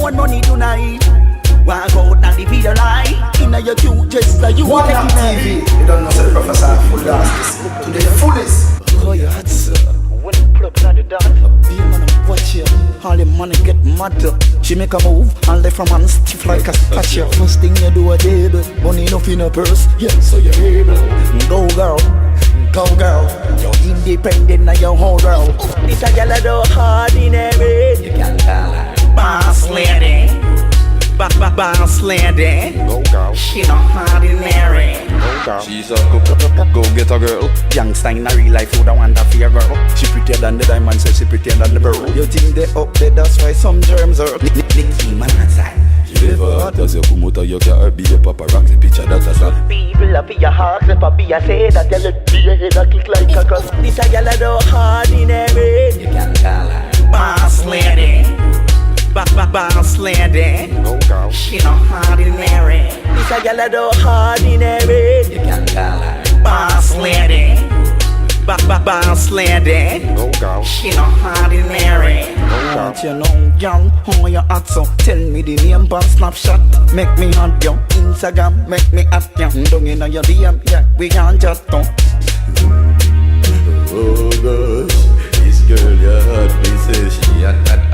want money tonight. Walk out and live your life. Inna your cute just like you. One on TV. You don't know the professor full dance to the fullest. Oh, you hot, sir. When you pull up on the dot, Be a man and watch you. All the money get mad. She make a move and left from man stiff like a statue. First thing you do a table, money enough in a purse. Yeah, so you're able. Go girl, go girl. You're independent now, you're whole girl. This a girl do ordinary. You can call her boss lady. Boss lady. Go girl. She not ordinary. She's a go get a girl. Youngster in a real life would want that for your girl. She prettier than the diamond, says she prettier than the pearl. You think they up there, that's why some germs are Nicky man outside. You never hot as your promoter, you can't be a paparazzi picture that's a slap. people up in your heart, if I be a say that you look be a head a click like a cross. This a girl do ordinary. You can call her boss lady. Boss lady. Go girl. She not ordinary. This a girl do ordinary. You can call her boss lady. Boss lady. Go girl. She not ordinary. Want you know, young, how you act so? Tell me the name on Snapchat. Make me hot, yo. Instagram, make me at ya. Don't you know your DM, yeah, we can't just talk. Oh gosh, this girl you heard me say she had that